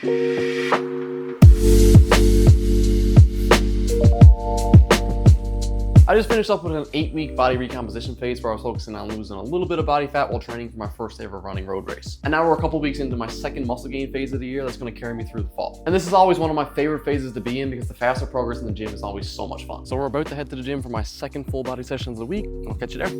I just finished up with an 8-week body recomposition phase where I was focusing on losing a little bit of body fat while training for my first ever running road race. And now we're a couple weeks into my second muscle gain phase of the year that's going to carry me through the fall. And this is always one of my favorite phases to be in because the faster progress in the gym is always so much fun. So we're about to head to the gym for my second full body session of the week, and I'll catch you there.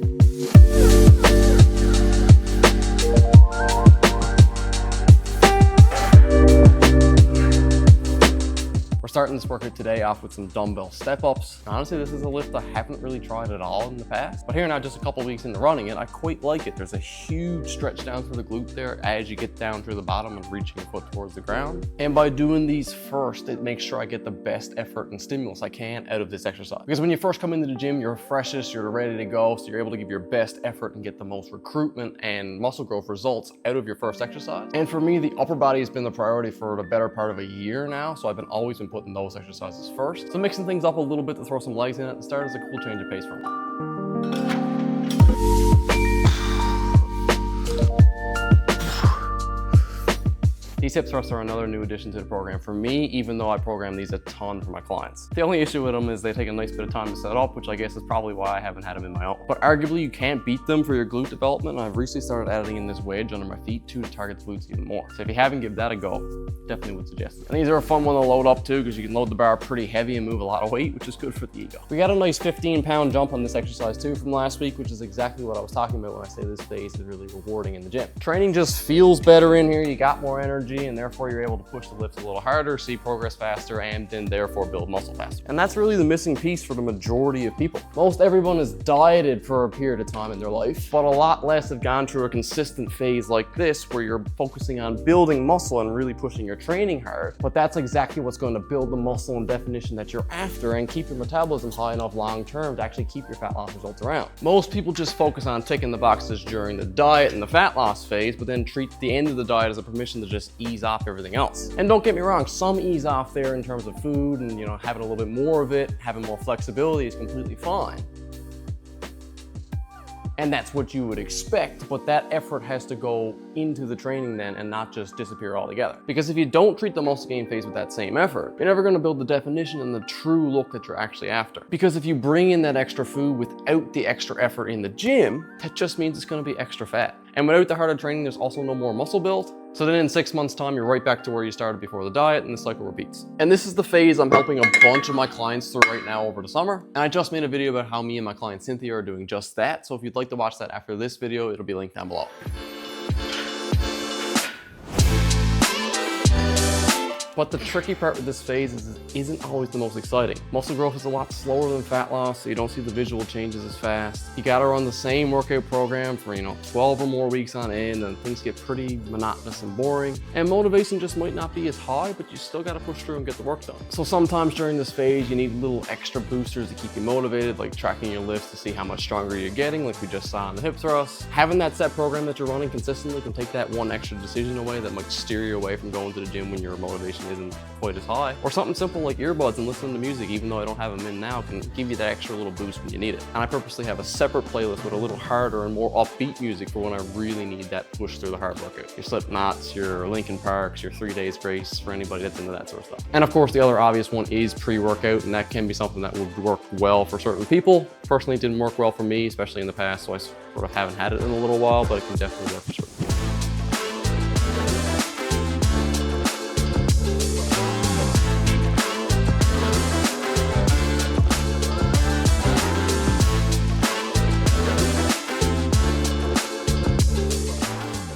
We're starting this workout today off with some dumbbell step-ups. Honestly, this is a lift I haven't really tried at all in the past, but here now, just a couple weeks into running it, I quite like it. There's a huge stretch down through the glute there as you get down through the bottom and reaching your foot towards the ground. And by doing these first, it makes sure I get the best effort and stimulus I can out of this exercise. Because when you first come into the gym, you're freshest, you're ready to go, so you're able to give your best effort and get the most recruitment and muscle growth results out of your first exercise. And for me, the upper body has been the priority for the better part of a year now, so I've always been putting those exercises first. So mixing things up a little bit to throw some legs in at the start is a cool change of pace for me. These hip thrusts are another new addition to the program for me, even though I program these a ton for my clients. The only issue with them is they take a nice bit of time to set up, which I guess is probably why I haven't had them in my own. But arguably you can't beat them for your glute development, and I've recently started adding in this wedge under my feet too to target the glutes even more. So if you haven't, give that a go. Definitely would suggest it. And these are a fun one to load up too, because you can load the bar pretty heavy and move a lot of weight, which is good for the ego. We got a nice 15-pound jump on this exercise too from last week, which is exactly what I was talking about when I say this phase is really rewarding in the gym. Training just feels better in here, you got more energy, and therefore you're able to push the lifts a little harder, see progress faster, and then therefore build muscle faster. And that's really the missing piece for the majority of people. Most everyone has dieted for a period of time in their life, but a lot less have gone through a consistent phase like this where you're focusing on building muscle and really pushing your training hard. But that's exactly what's going to build the muscle and definition that you're after and keep your metabolism high enough long term to actually keep your fat loss results around. Most people just focus on ticking the boxes during the diet and the fat loss phase, but then treat the end of the diet as a permission to just ease off everything else. And don't get me wrong, some ease off there in terms of food and having a little bit more of it, having more flexibility is completely fine. And that's what you would expect, but that effort has to go into the training then and not just disappear altogether. Because if you don't treat the muscle gain phase with that same effort, you're never gonna build the definition and the true look that you're actually after. Because if you bring in that extra food without the extra effort in the gym, that just means it's gonna be extra fat. And without the harder training, there's also no more muscle build. So then in 6 months' time, you're right back to where you started before the diet, and the cycle repeats. And this is the phase I'm helping a bunch of my clients through right now over the summer. And I just made a video about how me and my client Cynthia are doing just that. So if you'd like to watch that after this video, it'll be linked down below. But the tricky part with this phase is it isn't always the most exciting. Muscle growth is a lot slower than fat loss, so you don't see the visual changes as fast. You gotta run the same workout program for 12 or more weeks on end, and things get pretty monotonous and boring. And motivation just might not be as high, but you still gotta push through and get the work done. So sometimes during this phase, you need little extra boosters to keep you motivated, like tracking your lifts to see how much stronger you're getting, like we just saw in the hip thrust. Having that set program that you're running consistently can take that one extra decision away that might steer you away from going to the gym when your motivation isn't quite as high. Or something simple like earbuds and listening to music, even though I don't have them in now, can give you that extra little boost when you need it. And I purposely have a separate playlist with a little harder and more upbeat music for when I really need that push through the hard workout. Your Slipknots, your Linkin Parks, your 3 Days Grace, for anybody that's into that sort of stuff. And of course, the other obvious one is pre-workout, and that can be something that would work well for certain people. Personally, it didn't work well for me, especially in the past, so I sort of haven't had it in a little while, but it can definitely work for certain people.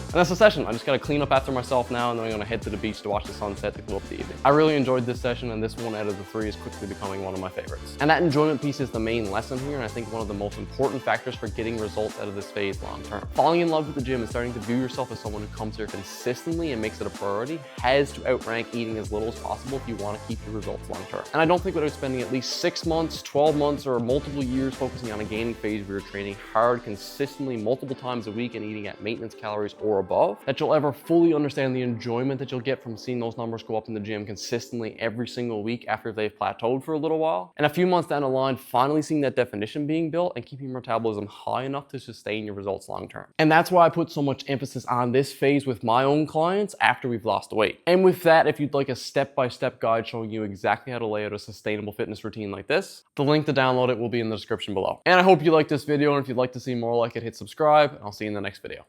And that's the session. I just gotta clean up after myself now, and then I'm gonna head to the beach to watch the sunset to cool up the evening. I really enjoyed this session, and this one out of the 3 is quickly becoming one of my favorites. And that enjoyment piece is the main lesson here, and I think one of the most important factors for getting results out of this phase long term. Falling in love with the gym and starting to view yourself as someone who comes here consistently and makes it a priority has to outrank eating as little as possible if you wanna keep your results long term. And I don't think without spending at least 6 months, 12 months, or multiple years focusing on a gaining phase where you're training hard consistently multiple times a week and eating at maintenance calories or above, above, that you'll ever fully understand the enjoyment that you'll get from seeing those numbers go up in the gym consistently every single week after they've plateaued for a little while. And a few months down the line, finally seeing that definition being built and keeping your metabolism high enough to sustain your results long term. And that's why I put so much emphasis on this phase with my own clients after we've lost the weight. And with that, if you'd like a step-by-step guide showing you exactly how to lay out a sustainable fitness routine like this, the link to download it will be in the description below. And I hope you liked this video, and if you'd like to see more like it, hit subscribe, and I'll see you in the next video.